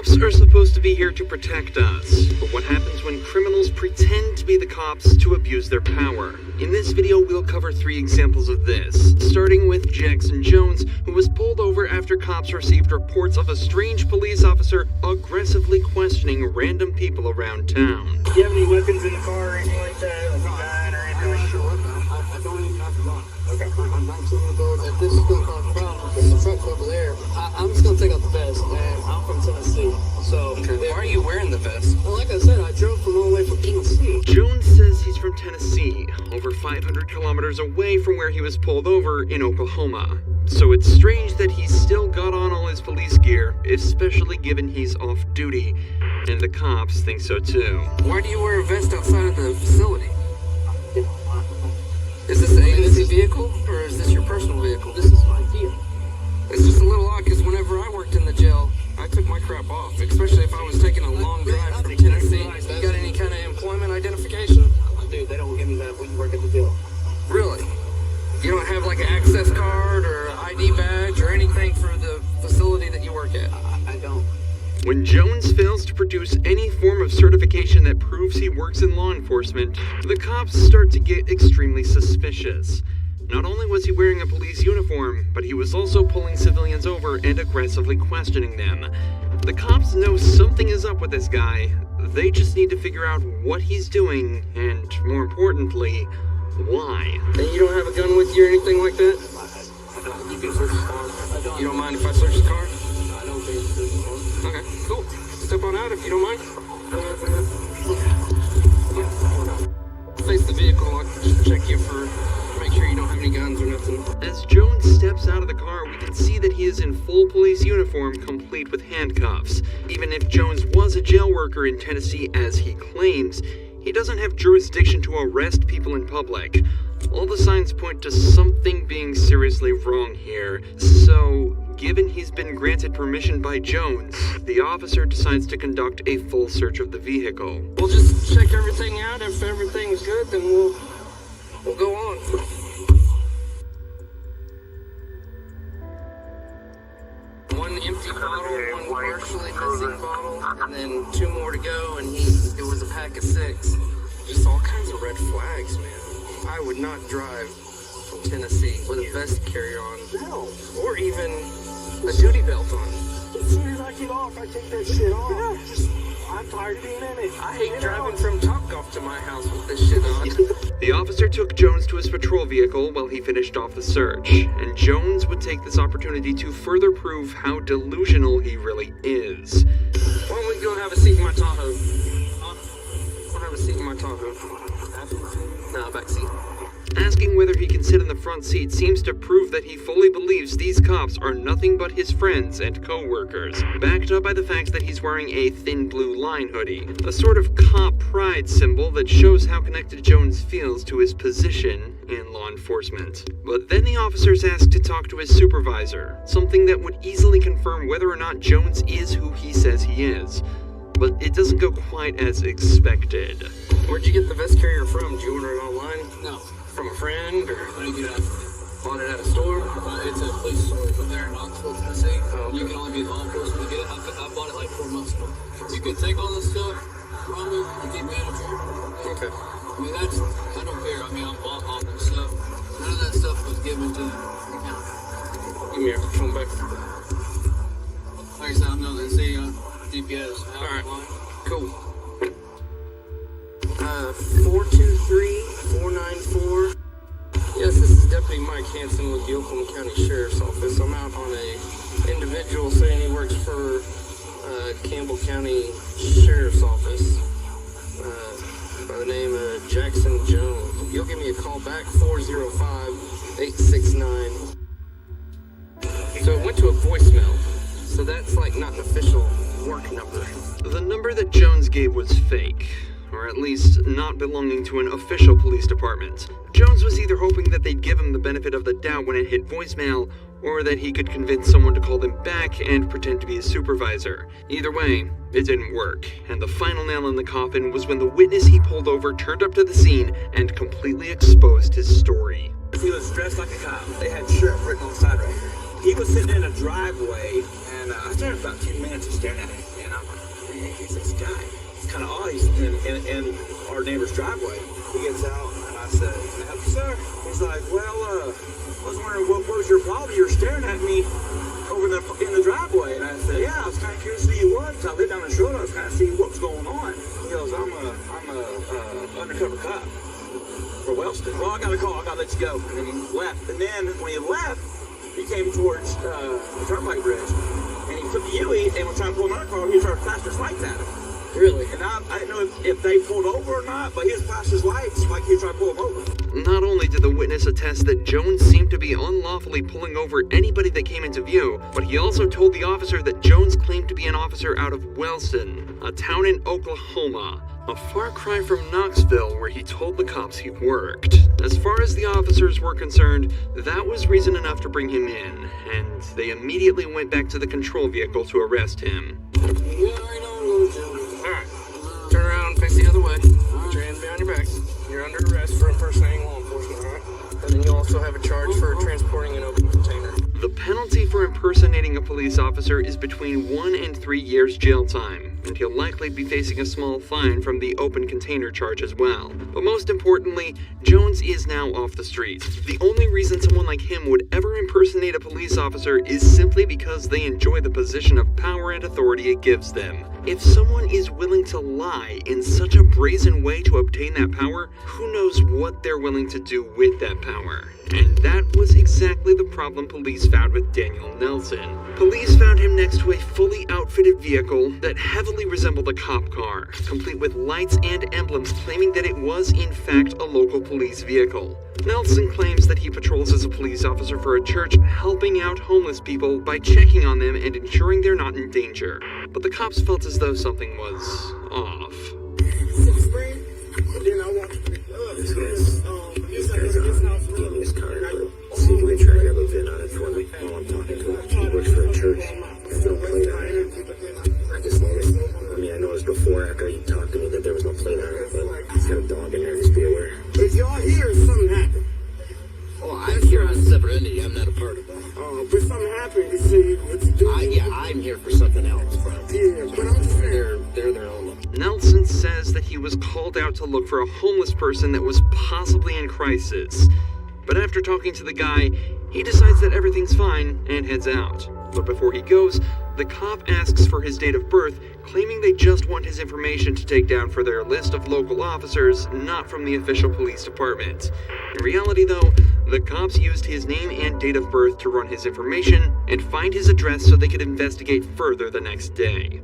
cops are supposed to be here to protect us, but what happens when criminals pretend to be the cops to abuse their power? In this video, we'll cover 3 examples of this, starting with Jackson Jones, who was pulled over after cops received reports of a strange police officer aggressively questioning random people around town. Do you have any weapons in the car or anything like that? Like a gun or anything like that? I don't even have a gun. Okay. I'm 19 years old. If this is going to cause a problem, if the truck's over there, I'm just going to take out the vest. And I'm from Tennessee. So, Why are you wearing the vest? well, like I said, I drove from all the way from Tennessee. Jones says he's from Tennessee, over 500 kilometers away from where he was pulled over in Oklahoma. So it's strange that he's still got on all his police gear, especially given he's off duty. And the cops think so too. Why do you wear a vest outside of the facility? Is this an agency vehicle, or is this your personal vehicle? This is my gear. It's just a little odd, because whenever I worked in the jail, I took my crap off, especially if I was taking a long drive from Tennessee. You got any kind of employment identification? Dude, they don't give me that when you work at the jail. Really? You don't have like an access card or an ID badge or anything for the facility that you work at? I don't. When Jones fails to produce any form of certification that proves he works in law enforcement, the cops start to get extremely suspicious. Not only was he wearing a police uniform, but he was also pulling civilians over and aggressively questioning them. The cops know something is up with this guy. They just need to figure out what he's doing, and more importantly, why. And you don't have a gun with you or anything like that? You can search the car. You don't mind if I search the car? I don't think it's search the car. Okay, cool. Step on out if you don't mind. Face the vehicle, I'll just check you for, make sure you don't have any guns or nothing. As Jones steps out of the car, we can see that he is in full police uniform, complete with handcuffs. Even if Jones was a jail worker in Tennessee, as he claims, he doesn't have jurisdiction to arrest people in public. All the signs point to something being seriously wrong here. So, given he's been granted permission by Jones, the officer decides to conduct a full search of the vehicle. We'll just check everything out. If everything's good, then we'll go on. One empty bottle, one partially missing bottle, and then 2 more to go, and it was a pack of 6. Just all kinds of red flags, man. I would not drive from Tennessee with a vest carry on. No. Or even a duty belt on. As soon as I get off, I take that shit off. I'm tired of being in it. I hate driving from Topgolf to my house with this shit on. The officer took Jones to his patrol vehicle while he finished off the search, and Jones would take this opportunity to further prove how delusional he really is. Why don't we go have a seat in my Tahoe? I'll have a seat in my Tahoe. No, back seat. Asking whether he can sit in the front seat seems to prove that he fully believes these cops are nothing but his friends and co-workers, backed up by the fact that he's wearing a thin blue line hoodie, a sort of cop pride symbol that shows how connected Jones feels to his position in law enforcement. But then the officer's asked to talk to his supervisor, something that would easily confirm whether or not Jones is who he says he is. But it doesn't go quite as expected. Where'd you get the vest carrier from? Did you order it online? No. From a friend, or How do you get out? bought it at a store? It's a police store over there in Knoxville, Tennessee. Oh, okay. You can only be law enforcement to get it. I bought it like 4 months ago. You can take all this stuff from me and get manager. Okay. I mean, I don't care. I mean, I'm off and stuff. None of that stuff was given to the county. Give me your phone back. Like I said, I'm not see DPS. Alright, cool. 423-494. Yes, this is Deputy Mike Hansen with the Oklahoma County Sheriff's Office. I'm out on a individual saying he works for Campbell County Sheriff's Office by the name of Jackson Jones. You'll give me a call back, 405-869. So it went to a voicemail. So that's like not an official work number. The number that Jones gave was fake, or at least not belonging to an official police department. Jones was either hoping that they'd give him the benefit of the doubt when it hit voicemail, or that he could convince someone to call them back and pretend to be his supervisor. Either way, it didn't work, and the final nail in the coffin was when the witness he pulled over turned up to the scene and completely exposed his story. He was dressed like a cop. They had sheriff written on the side right here. He was sitting in a driveway, and I stared for about 2 minutes and staring at him. He's this guy. It's kind of odd. He's in our neighbor's driveway. He gets out, and I said, sir. He's like, well, I was wondering what was your problem? You were staring at me over in the driveway. And I said, yeah, I was kind of curious who you was. I lived down the road. I was kind of seeing what was going on. He goes, I'm a undercover cop for Wellston. Well, I got a call. I got to let you go. And then he left. And then when he left, he came towards the turnpike bridge. And he took the U-E and was trying to pull another car. He was trying to flash his lights at him. Really? And I didn't know if they pulled over or not, but he was flashing his lights like he was trying to pull him over. Not only did the witness attest that Jones seemed to be unlawfully pulling over anybody that came into view, but he also told the officer that Jones claimed to be an officer out of Wellston, a town in Oklahoma, a far cry from Knoxville where he told the cops he worked. As far as the officers were concerned, that was reason enough to bring him in, and they immediately went back to the control vehicle to arrest him. Yeah, I know, Joe. Alright, turn around, face the other way. Put your hands behind your back. You're under arrest for impersonating law enforcement, alright? And then you also have a charge for transporting an open container. The penalty for impersonating a police officer is between 1 and 3 years jail time, and he'll likely be facing a small fine from the open container charge as well. But most importantly, Jones is now off the street. The only reason someone like him would ever impersonate a police officer is simply because they enjoy the position of power and authority it gives them. If someone is willing to lie in such a brazen way to obtain that power, who knows what they're willing to do with that power? And that was exactly the problem police found with Daniel Nelson. Police found him next to a fully outfitted vehicle that heavily resembled a cop car, complete with lights and emblems claiming that it was in fact a local police vehicle. Nelson claims that he patrols as a police officer for a church, helping out homeless people by checking on them and ensuring they're not in danger. But the cops felt as though something was off. Then I walked This guy's gave me his card, but see if you can try to have a VIN on it for me while I'm talking to him. He works for a church. There's no plate on it. I just noticed. I noticed before, after he talked to me, that there was no plate on it, but he's got a dog in there. Just be aware. If y'all here, something happened. Oh, I'm here on a separate entity. I'm not a part of that. Oh, but something happened. You see, what you do? Yeah, I'm here for something else, bro. Yeah, but I'm just saying. They're their own. Nelson says that he was called out to look for a homeless person that was possibly in crisis. But after talking to the guy, he decides that everything's fine and heads out. But before he goes, the cop asks for his date of birth, claiming they just want his information to take down for their list of local officers, not from the official police department. In reality, though, the cops used his name and date of birth to run his information and find his address so they could investigate further the next day.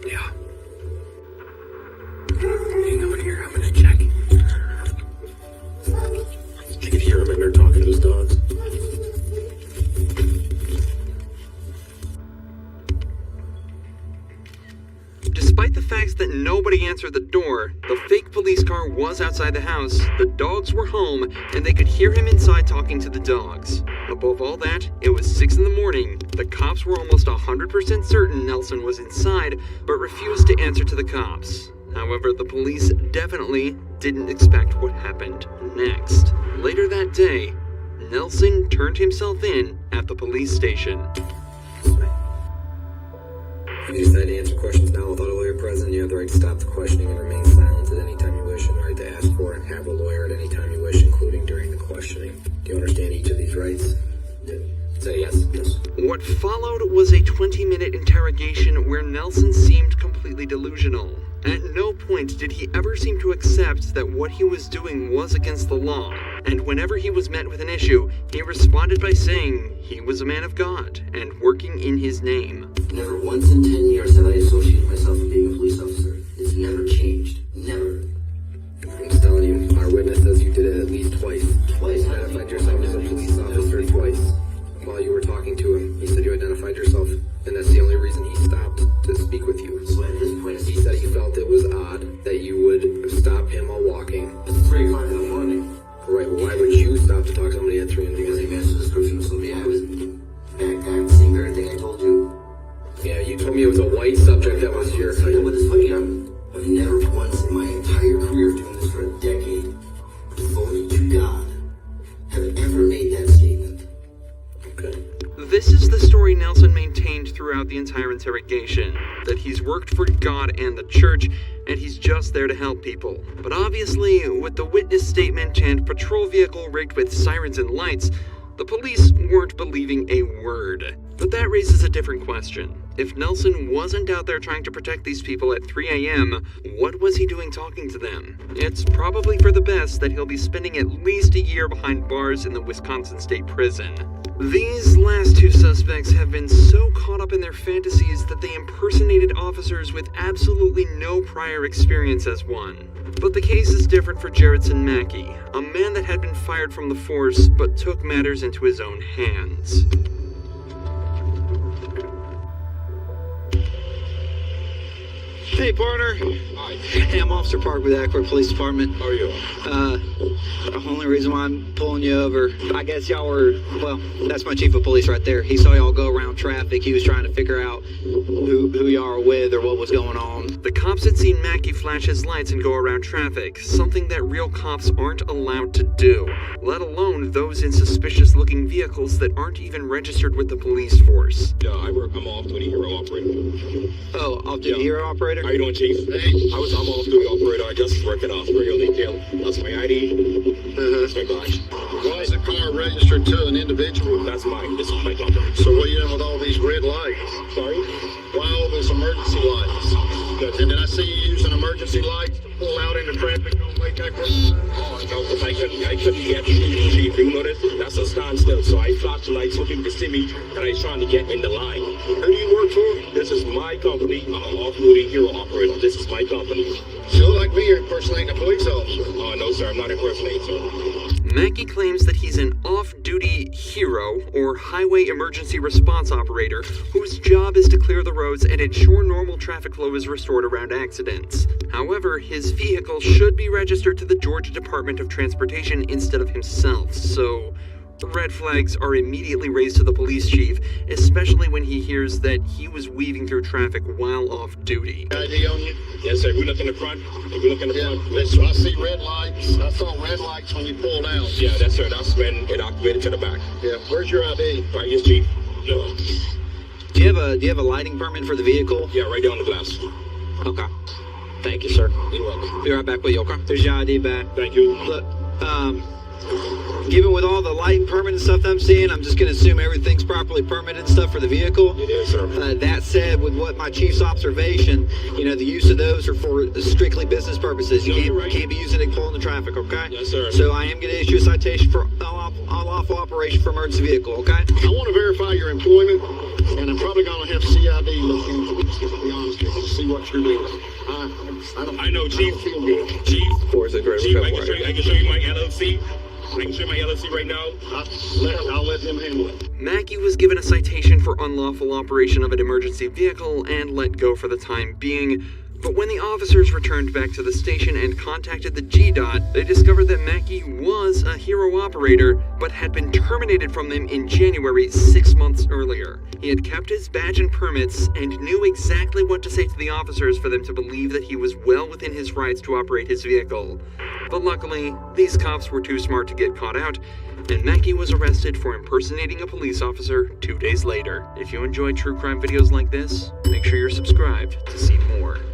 Yeah. Hang over here. I'm gonna check. I could hear him in there talking to his dogs. Despite the fact that nobody answered the door, the fake police car was outside the house, the dogs were home, and they could hear him inside talking to the dogs. Above all that, it was 6 in the morning. The cops were almost 100% certain Nelson was inside, but refused to answer to the cops. However, the police definitely didn't expect what happened next. Later that day, Nelson turned himself in at the police station. You decide to answer questions now without a lawyer present. You have the right to stop the questioning and remain silent at any time you wish, and the right to ask for and have a lawyer at any time you wish, including during the questioning. Do you understand each of these rights? Say yes. Yes. What followed was a 20-minute interrogation where Nelson seemed completely delusional. At no point did he ever seem to accept that what he was doing was against the law, and whenever he was met with an issue, he responded by saying he was a man of God and working in his name. Never once in 10 years have I associated myself with being a police officer. It's never changed. Never. I'm just telling you, our witness says you did it at least twice. Twice? Identified yourself as a police officer twice. While you were talking to him, he said you identified yourself, and that's the only reason he stopped to speak with you. So at this point, He said he felt it was odd that you would stop him while walking. it's 3 o'clock in the morning. Right, but why would you stop to talk to somebody at 3 in the Because he morning? matched the description of somebody I was bad guy, same very thing I told you. Yeah, you told me it was a white subject that was here. You know what is funny? I've never once in my entire career doing this for a decade, devoted to God, have This is the story Nelson maintained throughout the entire interrogation, that he's worked for God and the church, and he's just there to help people. But obviously, with the witness statement and patrol vehicle rigged with sirens and lights, the police weren't believing a word. But that raises a different question. If Nelson wasn't out there trying to protect these people at 3 a.m., what was he doing talking to them? It's probably for the best that he'll be spending at least a year behind bars in the Wisconsin State Prison. These last two suspects have been so caught up in their fantasies that they impersonated officers with absolutely no prior experience as one. But the case is different for Jaredson Mackey, a man that had been fired from the force but took matters into his own hands. Hey, partner. Hi. Hey, I'm Officer Park with Akron Police Department. How are you? The only reason why I'm pulling you over, I guess y'all were, well, that's my chief of police right there. He saw y'all go around traffic. He was trying to figure out who y'all are with or what was going on. The cops had seen Mackey flash his lights and go around traffic, something that real cops aren't allowed to do, let alone those in suspicious-looking vehicles that aren't even registered with the police force. Yeah, I'm off-duty hero operator. Oh, off-duty hero operator? How you doing, Chief? Hey. I'm off-duty operator. I just work at Osprey detail. That's my ID. That's my badge. Why is the car registered to an individual? That's mine. This is my company. So what are you doing with all these red lights? Sorry? Why all these emergency lights? And did I see you using emergency lights to pull out into traffic on Lake Akron? Oh, no, because I couldn't get through, Chief. You notice? That's a standstill. So I flashed the lights so people could see me, and I was trying to get in the line. Who do you work for? This is my company. I'm an off-duty hero operator. This is my company. You look like me, you're impersonating a police officer. Oh, no, sir. I'm not impersonating, sir. Mackey claims that he's an off-duty hero, or highway emergency response operator, whose job is to clear the roads and ensure normal traffic flow is restored around accidents. However, his vehicle should be registered to the Georgia Department of Transportation instead of himself, so red flags are immediately raised to the police chief, especially when he hears that he was weaving through traffic while off-duty. ID on you? Yes, sir. We look in the front. We look in the front. Listen, I see red lights. I saw red lights when you pulled out. Yeah, that's sir. That's when it activated to the back. Yeah, where's your ID? Right, yes, Chief. No. Do you have a lighting permit for the vehicle? Yeah, right there on the glass. Okay. Thank you, sir. You're welcome. Be right back with you, okay? There's your ID back. Thank you. Look, given with all the lighting permit and stuff that I'm seeing, I'm just going to assume everything's properly permitted and stuff for the vehicle. It is, sir. That said, with what my chief's observation, the use of those are for strictly business purposes. You No, you're right. can't be using it to pull in the traffic, okay? Yes, sir. So I am going to issue a citation for unlawful operation for emergency vehicle, okay? I want to verify your employment, and I'm probably going to have CID look into this, to be honest with you, see what you're doing. I know, Chief. I don't feel good. Chief. Or is it great? Chief, I can show you my LLC. I can show you my LLC right now. I'll let him handle it. Mackey was given a citation for unlawful operation of an emergency vehicle and let go for the time being. But when the officers returned back to the station and contacted the GDOT, they discovered that Mackey was a hero operator, but had been terminated from them in January 6 months earlier. He had kept his badge and permits and knew exactly what to say to the officers for them to believe that he was well within his rights to operate his vehicle. But luckily, these cops were too smart to get caught out, and Mackey was arrested for impersonating a police officer 2 days later. If you enjoy true crime videos like this, make sure you're subscribed to see more.